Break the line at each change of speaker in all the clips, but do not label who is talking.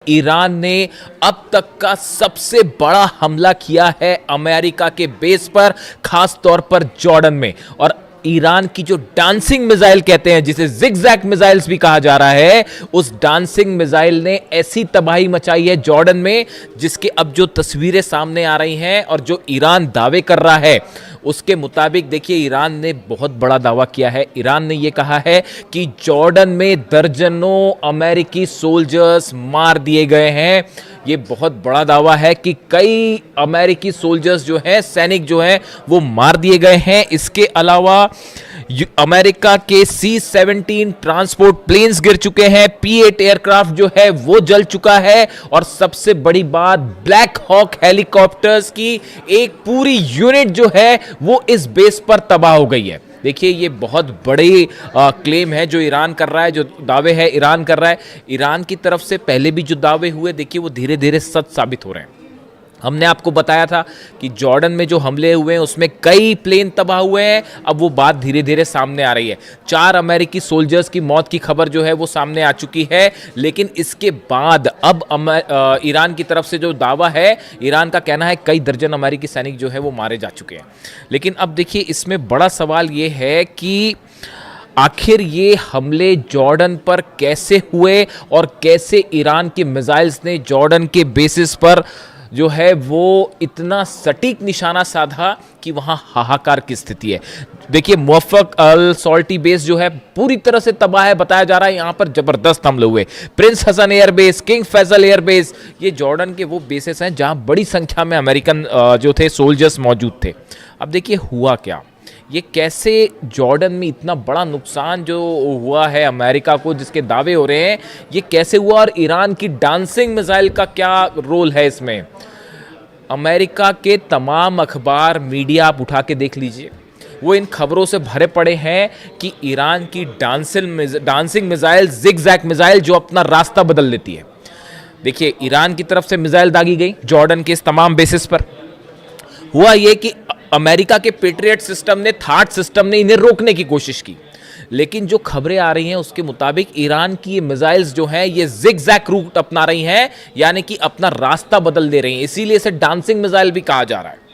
Iran ने अब तक का सबसे बड़ा हमला किया है अमेरिका के बेस पर, खास तौर पर जॉर्डन में। और ईरान की जो डांसिंग मिसाइल कहते हैं, जिसे जिगजैग मिसाइल्स भी कहा जा रहा है, उस डांसिंग मिसाइल ने ऐसी तबाही मचाई है जॉर्डन में, जिसके अब जो तस्वीरें सामने आ रही हैं और जो ईरान दावे कर रहा है उसके मुताबिक देखिए, ईरान ने बहुत बड़ा दावा किया है। ईरान ने यह कहा है कि जॉर्डन में दर्जनों अमेरिकी सोल्जर्स मार दिए गए हैं। ये बहुत बड़ा दावा है कि कई अमेरिकी सोल्जर्स जो हैं, सैनिक जो हैं, वो मार दिए गए हैं। इसके अलावा अमेरिका के C-17 ट्रांसपोर्ट प्लेन्स गिर चुके हैं, P-8 एयरक्राफ्ट जो है वो जल चुका है, और सबसे बड़ी बात, ब्लैक हॉक हेलीकॉप्टर्स की एक पूरी यूनिट जो है वो इस बेस पर तबाह हो गई है। देखिए, ये बहुत बड़ी क्लेम है जो ईरान कर रहा है, जो दावे है ईरान कर रहा है। ईरान की तरफ से पहले भी जो दावे हुए, देखिए वो धीरे धीरे सच साबित हो रहे हैं। हमने आपको बताया था कि जॉर्डन में जो हमले हुए हैं उसमें कई प्लेन तबाह हुए हैं। अब वो बात धीरे धीरे सामने आ रही है। 4 अमेरिकी सोल्जर्स की मौत की खबर जो है वो सामने आ चुकी है। लेकिन इसके बाद अब ईरान की तरफ से जो दावा है, ईरान का कहना है कई दर्जन अमेरिकी सैनिक जो है वो मारे जा चुके हैं। लेकिन अब देखिए, इसमें बड़ा सवाल ये है कि आखिर ये हमले जॉर्डन पर कैसे हुए और कैसे ईरान के मिसाइल्स ने जॉर्डन के बेसिस पर जो है वो इतना सटीक निशाना साधा कि वहां हाहाकार की स्थिति है। देखिए, मुवफ़्फ़क़ अल सॉल्टी बेस जो है पूरी तरह से तबाह है, बताया जा रहा है। यहां पर जबरदस्त हमले हुए। Prince Hassan airbase, king Faisal airbase, ये जॉर्डन के वो बेसेस हैं जहां बड़ी संख्या में अमेरिकन जो थे सोल्जर्स मौजूद थे। अब देखिए हुआ क्या, ये कैसे जॉर्डन में इतना बड़ा नुकसान जो हुआ है अमेरिका को, जिसके दावे हो रहे हैं, ये कैसे हुआ, और ईरान की डांसिंग मिसाइल का क्या रोल है इसमें। अमेरिका के तमाम अखबार, मीडिया आप उठा के देख लीजिए, वो इन खबरों से भरे पड़े हैं कि ईरान की डांसिंग मिसाइल, जिगजैग मिसाइल, जो अपना रास्ता बदल लेती है। देखिए, ईरान की तरफ से मिसाइल दागी गई जॉर्डन के इस तमाम बेसिस पर। हुआ ये कि अमेरिका के पेट्रियट सिस्टम ने, थाट सिस्टम ने इन्हें रोकने की कोशिश की। लेकिन जो खबरें आ रही हैं उसके मुताबिक ईरान की ये मिसाइल्स जो हैं ये जिगजैग रूट अपना रही हैं, यानी कि अपना रास्ता बदल दे रही हैं। इसीलिए इसे डांसिंग मिसाइल भी कहा जा रहा है।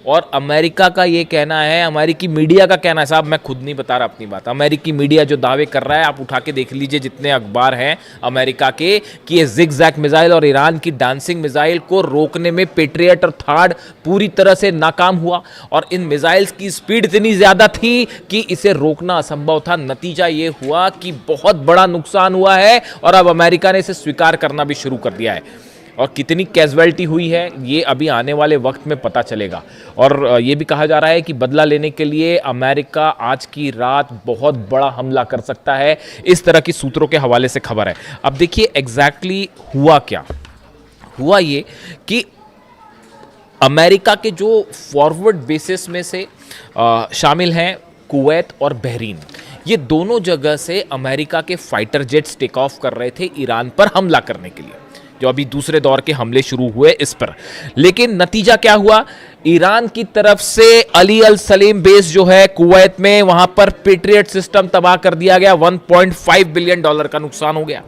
और अमेरिका का ये कहना है, अमेरिकी मीडिया का कहना है, साहब मैं खुद नहीं बता रहा अपनी बात, अमेरिकी मीडिया जो दावे कर रहा है, आप उठा के देख लीजिए जितने अखबार हैं अमेरिका के, कि ये जिगजैग मिसाइल और ईरान की डांसिंग मिसाइल को रोकने में पेट्रियट और थार्ड पूरी तरह से नाकाम हुआ। और इन मिसाइल्स की स्पीड इतनी ज़्यादा थी कि इसे रोकना असंभव था। नतीजा ये हुआ कि बहुत बड़ा नुकसान हुआ है, और अब अमेरिका ने इसे स्वीकार करना भी शुरू कर दिया है। और कितनी कैजुअलिटी हुई है ये अभी आने वाले वक्त में पता चलेगा। और ये भी कहा जा रहा है कि बदला लेने के लिए अमेरिका आज की रात बहुत बड़ा हमला कर सकता है, इस तरह की सूत्रों के हवाले से खबर है। अब देखिए एग्जैक्टली हुआ क्या। हुआ ये कि अमेरिका के जो फॉरवर्ड बेसिस में से शामिल हैं कुवैत और बहरीन, ये दोनों जगह से अमेरिका के फाइटर जेट्स टेक ऑफ कर रहे थे ईरान पर हमला करने के लिए, जो अभी दूसरे दौर के हमले शुरू हुए इस पर। लेकिन नतीजा क्या हुआ, ईरान की तरफ से अली अल सलीम बेस जो है कुवैत में, वहां पर पेट्रियट सिस्टम तबाह कर दिया गया। $1.5 बिलियन का नुकसान हो गया।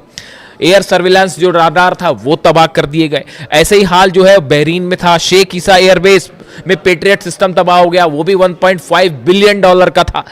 एयर सर्विलांस जो राडार था वो तबाह कर दिए गए। ऐसे ही हाल जो है बहरीन में था, शेख ईसा एयरबेस में पेट्रियट सिस्टम तबाह हो गया, वो भी $1.5 बिलियन का था।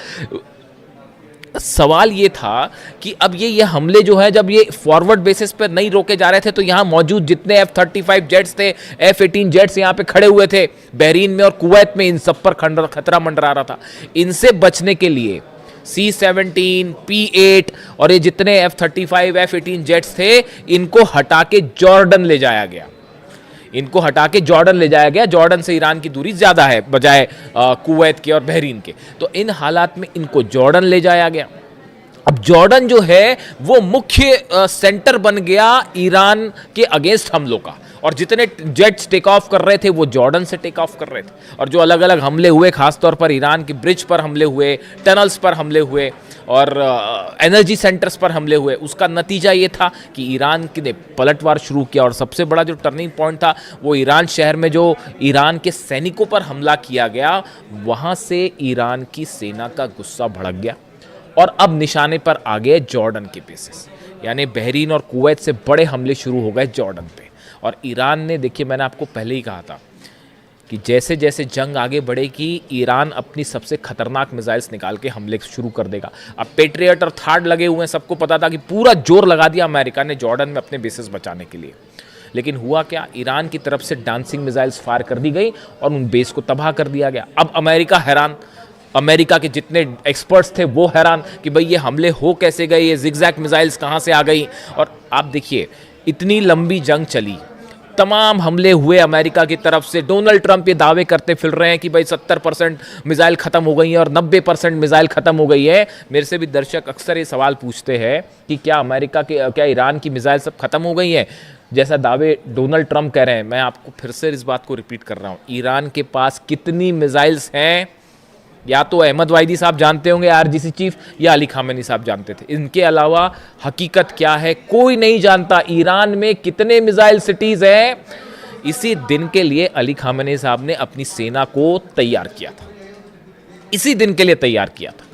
सवाल ये था कि अब ये हमले जो है, जब ये फॉरवर्ड बेसिस पर नहीं रोके जा रहे थे, तो यहां मौजूद जितने F-35 जेट्स थे, F-18 जेट्स यहां पे खड़े हुए थे बहरीन में और कुवैत में, इन सब पर खतरा मंडरा रहा था। इनसे बचने के लिए C-17, P-8 और ये जितने F-35 F-18 जेट्स थे, इनको हटा के जॉर्डन ले जाया गया। इनको हटा के जॉर्डन ले जाया गया। जॉर्डन से ईरान की दूरी ज़्यादा है बजाय कुवैत के और बहरीन के, तो इन हालात में इनको जॉर्डन ले जाया गया। अब जॉर्डन जो है वो मुख्य सेंटर बन गया ईरान के अगेंस्ट हमलों का, और जितने जेट्स टेक ऑफ कर रहे थे वो जॉर्डन से टेक ऑफ कर रहे थे। और जो अलग अलग हमले हुए, खासतौर पर ईरान के ब्रिज पर हमले हुए, टनल्स पर हमले हुए और एनर्जी सेंटर्स पर हमले हुए, उसका नतीजा ये था कि ईरान ने पलटवार शुरू किया। और सबसे बड़ा जो टर्निंग पॉइंट था वो ईरान शहर में जो ईरान के सैनिकों पर हमला किया गया, वहाँ से ईरान की सेना का गुस्सा भड़क गया और अब निशाने पर आ गए जॉर्डन के बेसिस। यानी बहरीन और कुवैत से बड़े हमले शुरू हो गए जॉर्डन पे। और ईरान ने, देखिए मैंने आपको पहले ही कहा था कि जैसे जैसे जंग आगे बढ़ेगी ईरान अपनी सबसे खतरनाक मिसाइल्स निकाल के हमले शुरू कर देगा। अब पेट्रियट और थार्ड लगे हुए हैं, सबको पता था कि पूरा जोर लगा दिया अमेरिका ने जॉर्डन में अपने बेसिस बचाने के लिए। लेकिन हुआ क्या, ईरान की तरफ से डांसिंग मिसाइल्स फायर कर दी गई और उन बेस को तबाह कर दिया गया। अब अमेरिका हैरान, अमेरिका के जितने एक्सपर्ट्स थे वो हैरान कि भाई ये हमले हो कैसे गए, ये जिगजैग मिसाइल्स कहाँ से आ गई। और आप देखिए इतनी लंबी जंग चली, तमाम हमले हुए अमेरिका की तरफ से। डोनाल्ड ट्रंप ये दावे करते फिर रहे हैं कि भाई 70% मिसाइल ख़त्म हो गई है और 90% मिसाइल ख़त्म हो गई है। मेरे से भी दर्शक अक्सर ये सवाल पूछते हैं कि क्या ईरान की मिसाइल सब खत्म हो गई है, जैसा दावे डोनाल्ड ट्रंप कह रहे हैं। मैं आपको फिर से इस बात को रिपीट कर रहा हूँ, ईरान के पास कितनी मिसाइल्स हैं या तो अहमद वाहिदी साहब जानते होंगे आरजीसी चीफ, या अली खामेनी साहब जानते थे। इनके अलावा हकीकत क्या है कोई नहीं जानता। ईरान में कितने मिसाइल सिटीज हैं, इसी दिन के लिए अली खामेनी साहब ने अपनी सेना को तैयार किया था, इसी दिन के लिए तैयार किया था।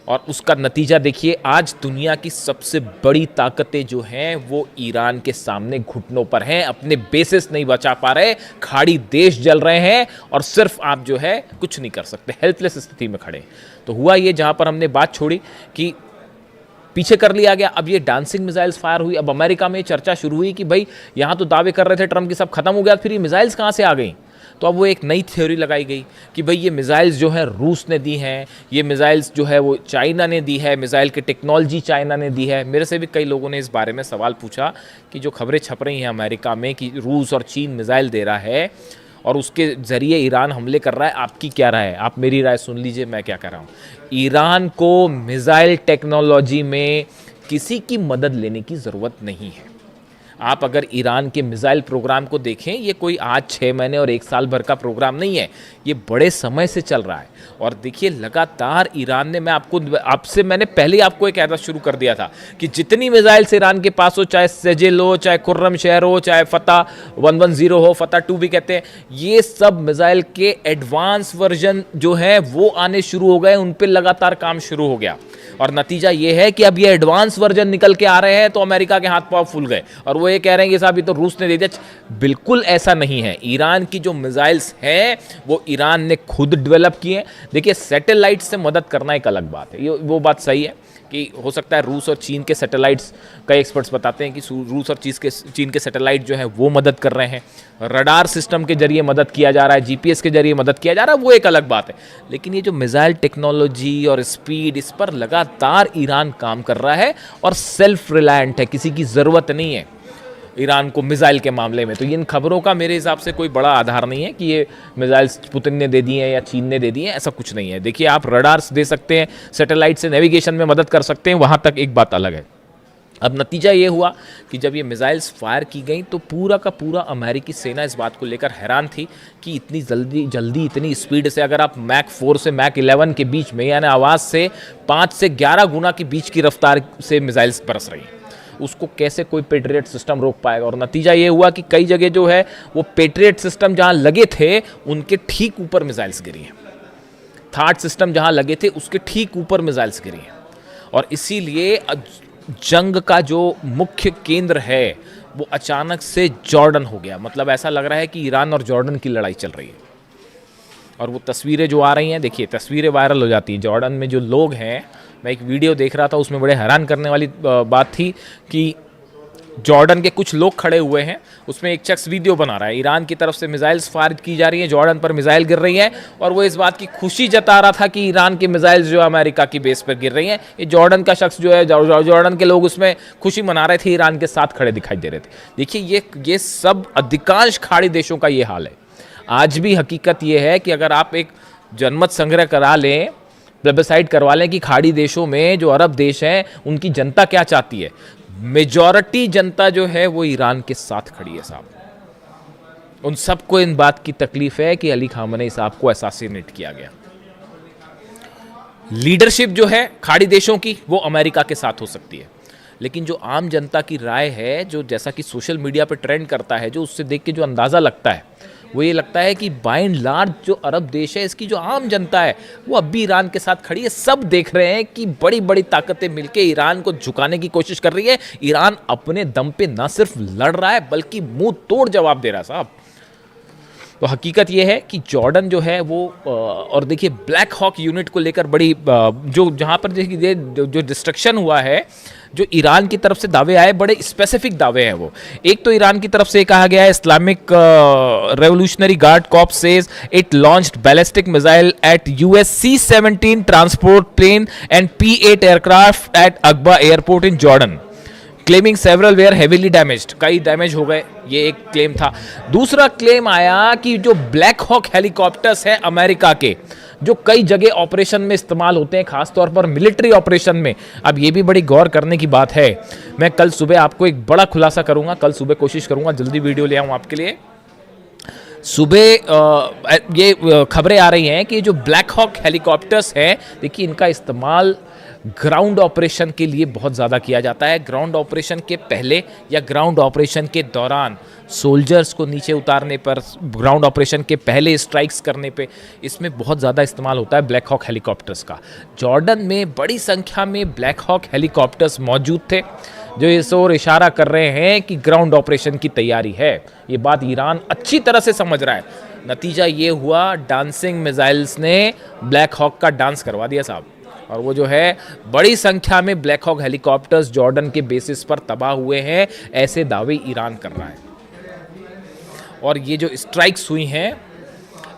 और उसका नतीजा देखिए, आज दुनिया की सबसे बड़ी ताकतें जो हैं वो ईरान के सामने घुटनों पर हैं, अपने बेसिस नहीं बचा पा रहे, खाड़ी देश जल रहे हैं और सिर्फ आप जो है कुछ नहीं कर सकते, हेल्पलेस स्थिति में खड़े। तो हुआ ये, जहां पर हमने बात छोड़ी कि पीछे कर लिया गया, अब ये डांसिंग मिसाइल्स फायर हुई। अब अमेरिका में चर्चा शुरू हुई कि भाई यहां तो दावे कर रहे थे ट्रंप की सब खत्म हो गया, फिर ये मिसाइल्स कहां से आ गई। तो अब वो एक नई थ्योरी लगाई गई कि भाई ये मिसाइल्स जो है रूस ने दी हैं, ये मिसाइल्स जो है वो चाइना ने दी है, मिसाइल की टेक्नोलॉजी चाइना ने दी है। मेरे से भी कई लोगों ने इस बारे में सवाल पूछा कि जो खबरें छप रही हैं अमेरिका में कि रूस और चीन मिसाइल दे रहा है और उसके ज़रिए ईरान हमले कर रहा है, आपकी क्या राय है? आप मेरी राय सुन लीजिए, मैं क्या कह रहा हूँ। ईरान को मिसाइल टेक्नोलॉजी में किसी की मदद लेने की ज़रूरत नहीं है। आप अगर ईरान के मिसाइल प्रोग्राम को देखें, ये कोई आज 6 महीने और 1 साल भर का प्रोग्राम नहीं है, ये बड़े समय से चल रहा है। और देखिए लगातार ईरान ने, मैंने पहले आपको एक ऐसा शुरू कर दिया था कि जितनी मिसाइल्स ईरान के पास हो, चाहे सेजेल हो, चाहे खुर्रम शहर हो, चाहे फतह 110 हो, फतह 2 भी कहते हैं, ये सब मिसाइल के एडवांस वर्जन जो है वो आने शुरू हो गए, उन पर लगातार काम शुरू हो गया। और नतीजा ये है कि अब ये एडवांस वर्जन निकल के आ रहे हैं तो अमेरिका के हाथ पांव फूल गए और वो ये कह रहे हैं कि साहब ये तो रूस ने दे दिया। बिल्कुल ऐसा नहीं है। ईरान की जो मिसाइल्स हैं वो ईरान ने खुद डेवलप किए हैं। देखिए सैटेलाइट से मदद करना एक अलग बात है, ये वो बात सही है कि हो सकता है रूस और चीन के सैटेलाइट्स, कई एक्सपर्ट्स बताते हैं कि रूस और चीन के सैटेलाइट जो है वो मदद कर रहे हैं, रडार सिस्टम के जरिए मदद किया जा रहा है, जीपीएस के जरिए मदद किया जा रहा है, वो एक अलग बात है। लेकिन ये जो मिसाइल टेक्नोलॉजी और स्पीड, इस पर लगातार ईरान काम कर रहा है और सेल्फ रिलायंट है, किसी की ज़रूरत नहीं है ईरान को मिसाइल के मामले में। तो इन खबरों का मेरे हिसाब से कोई बड़ा आधार नहीं है कि ये मिसाइल्स पुतिन ने दे दी हैं या चीन ने दे दी हैं, ऐसा कुछ नहीं है। देखिए आप रडार्स दे सकते हैं, सैटेलाइट से नेविगेशन में मदद कर सकते हैं, वहाँ तक एक बात अलग है। अब नतीजा ये हुआ कि जब ये मिसाइल्स फायर की गई तो पूरा का पूरा अमेरिकी सेना इस बात को लेकर हैरान थी कि इतनी जल्दी इतनी स्पीड से, अगर आप मैक 4 से मैक 11 के बीच में, यानी आवाज़ से 5 से 11 गुना के बीच की रफ्तार से मिसाइल्स बरस रही हैं, उसको कैसे कोई पेट्रियट सिस्टम रोक पाएगा। और नतीजा ये हुआ कि कई जगह जो है वो पेट्रियट सिस्टम जहां लगे थे उनके ठीक ऊपर मिसाइल्स गिरी हैं, थार्ड सिस्टम जहां लगे थे उसके ठीक ऊपर मिसाइल्स गिरी हैं। और इसीलिए जंग का जो मुख्य केंद्र है वो अचानक से जॉर्डन हो गया। मतलब ऐसा लग रहा है कि ईरान और जॉर्डन की लड़ाई चल रही है। और वो तस्वीरें जो आ रही हैं, देखिए तस्वीरें वायरल हो जाती हैं। जॉर्डन में जो लोग हैं, मैं एक वीडियो देख रहा था उसमें बड़े हैरान करने वाली बात थी कि जॉर्डन के कुछ लोग खड़े हुए हैं, उसमें एक शख्स वीडियो बना रहा है, ईरान की तरफ से मिसाइल्स फायर की जा रही हैं, जॉर्डन पर मिसाइल गिर रही है और वो इस बात की खुशी जता रहा था कि ईरान की मिसाइल्स जो अमेरिका की बेस पर गिर रही हैं। ये जॉर्डन का शख्स जो है, जॉर्डन के लोग उसमें खुशी मना रहे थे, ईरान के साथ खड़े दिखाई दे रहे थे। देखिए ये सब अधिकांश खाड़ी देशों का ये हाल है। आज भी हकीकत ये है कि अगर आप एक जनमत संग्रह करा लें, प्लेबिसाइड करवा लें कि खाड़ी देशों में जो अरब देश हैं उनकी जनता क्या चाहती है, मेजॉरिटी जनता जो है वो ईरान के साथ खड़ी है साहब। उन सबको इन बात की तकलीफ है कि अली खामेनी साहब को असैसिनेट किया गया। लीडरशिप जो है खाड़ी देशों की वो अमेरिका के साथ हो सकती है, लेकिन जो आम जनता की राय है, जो जैसा कि सोशल मीडिया पे ट्रेंड करता है, जो उससे देख के जो अंदाज़ा लगता है वो ये लगता है कि बाय एंड लार्ज जो अरब देश है, इसकी जो आम जनता है वो अब भी ईरान के साथ खड़ी है। सब देख रहे हैं कि बड़ी बड़ी ताकतें मिलकर ईरान को झुकाने की कोशिश कर रही है। ईरान अपने दम पे न सिर्फ लड़ रहा है बल्कि मुंह तोड़ जवाब दे रहा है साहब। तो हकीकत ये है कि जॉर्डन जो है वो और देखिए ब्लैक हॉक यूनिट को लेकर बड़ी जो जहाँ पर देखिए जो डिस्ट्रक्शन हुआ है, जो ईरान की तरफ से दावे आए, बड़े स्पेसिफिक दावे हैं वो। एक तो ईरान की तरफ से कहा गया है, Islamic Revolutionary Guard Corps says it launched ballistic missile at US C-17 transport plane and P-8 aircraft at Aqaba airport in Jordan, claiming several were heavily damaged. कई डैमेज हो गए, ये एक क्लेम था। दूसरा क्लेम आया कि जो ब्लैक हॉक हेलीकॉप्टर्स हैं अमेरिका के, जो कई जगह ऑपरेशन में इस्तेमाल होते हैं, खासतौर पर मिलिट्री ऑपरेशन में। अब ये भी बड़ी गौर करने की बात है। मैं कल सुबह आपको एक बड़ा खुलासा करूंगा, कल सुबह कोशिश करूंगा जल्दी वीडियो ले आऊं आपके लिए। सुबह ये खबरें आ रही हैं कि जो ब्लैक हॉक हेलीकॉप्टर्स हैं, देखिए इनका इस्तेमाल ग्राउंड ऑपरेशन के लिए बहुत ज़्यादा किया जाता है। ग्राउंड ऑपरेशन के पहले या ग्राउंड ऑपरेशन के दौरान सोल्जर्स को नीचे उतारने पर, ग्राउंड ऑपरेशन के पहले स्ट्राइक्स करने पे, इसमें बहुत ज़्यादा इस्तेमाल होता है ब्लैक हॉक हेलीकॉप्टर्स का। जॉर्डन में बड़ी संख्या में ब्लैक हॉक हेलीकॉप्टर्स मौजूद थे, जो इस ओर इशारा कर रहे हैं कि ग्राउंड ऑपरेशन की तैयारी है। ये बात ईरान अच्छी तरह से समझ रहा है। नतीजा ये हुआ, डांसिंग मिसाइल्स ने ब्लैक हॉक का डांस करवा दिया साहब। और वो जो है बड़ी संख्या में ब्लैक हॉक हेलीकॉप्टर्स जॉर्डन के बेसिस पर तबाह हुए हैं, ऐसे दावे ईरान कर रहा है। और ये जो स्ट्राइक्स हुई हैं,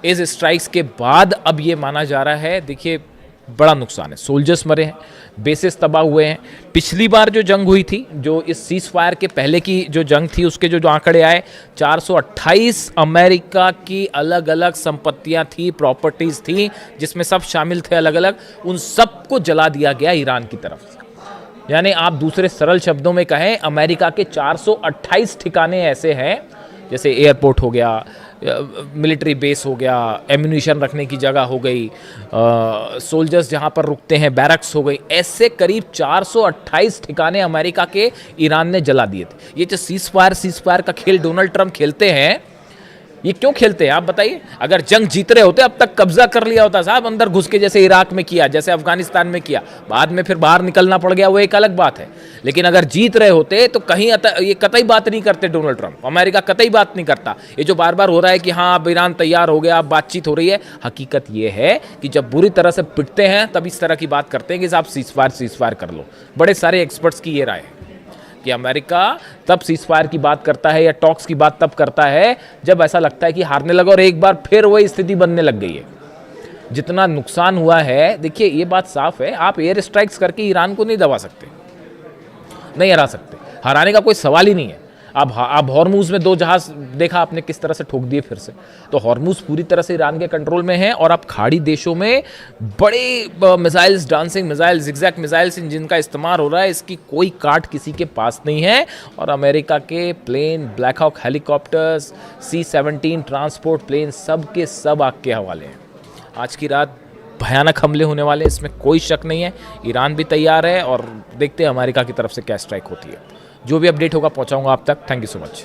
इस स्ट्राइक्स के बाद अब ये माना जा रहा है, देखिए बड़ा नुकसान है, सोल्जर्स मरे हैं, बेसिस तबाह हुए हैं। पिछली बार जो जंग हुई थी, जो इस सीज फायर के पहले की जो जंग थी, उसके जो आंकड़े आए, 428 अमेरिका की अलग अलग संपत्तियां थी, प्रॉपर्टीज थी, जिसमें सब शामिल थे अलग अलग, उन सबको जला दिया गया ईरान की तरफ से। यानी आप दूसरे सरल शब्दों में कहें, अमेरिका के 428 ठिकाने ऐसे हैं, जैसे एयरपोर्ट हो गया, मिलिट्री बेस हो गया, एम्यूनिशन रखने की जगह हो गई, सोल्जर्स जहां पर रुकते हैं, बैरक्स हो गई, ऐसे करीब 428 ठिकाने अमेरिका के ईरान ने जला दिए थे। ये जो सीज फायर का खेल डोनाल्ड ट्रंप खेलते हैं, ये क्यों खेलते हैं आप बताइए? अगर जंग जीत रहे होते अब तक कब्जा कर लिया होता साहब, अंदर घुस के, जैसे इराक में किया, जैसे अफगानिस्तान में किया, बाद में फिर बाहर निकलना पड़ गया, वो एक अलग बात है। लेकिन अगर जीत रहे होते तो कहीं ये कतई बात नहीं करते डोनाल्ड ट्रंप, अमेरिका कतई बात नहीं करता। ये जो बार बार हो रहा है कि हाँ अब ईरान तैयार हो गया, अब बातचीत हो रही है, हकीकत ये है कि जब बुरी तरह से पिटते हैं तब इस तरह की बात करते हैं कि साहब सीज फायर कर लो। बड़े सारे एक्सपर्ट्स की ये राय है कि अमेरिका तब सीज फायर की बात करता है या टॉक्स की बात तब करता है जब ऐसा लगता है कि हारने लगा, और एक बार फिर वही स्थिति बनने लग गई है। जितना नुकसान हुआ है, देखिए ये बात साफ है, आप एयर स्ट्राइक्स करके ईरान को नहीं दबा सकते, नहीं हरा सकते, हराने का कोई सवाल ही नहीं है। अब हॉर्मूज में 2 जहाज देखा आपने किस तरह से ठोक दिए फिर से, तो हॉर्मूज पूरी तरह से ईरान के कंट्रोल में है। और अब खाड़ी देशों में बड़े missiles, dancing missiles, zigzag missiles, जिनका इस्तेमाल हो रहा है, इसकी कोई काट किसी के पास नहीं है। और अमेरिका के plane, black hawk helicopters, C-17 transport plane, सब के सब आग के हवाले हैं। आज की रात भयानक हमले होने वाले, इसमें कोई शक नहीं है। ईरान भी तैयार है और देखते हैं अमेरिका की तरफ से क्या स्ट्राइक होती है। जो भी अपडेट होगा पहुंचाऊंगा आप तक। Thank you so much.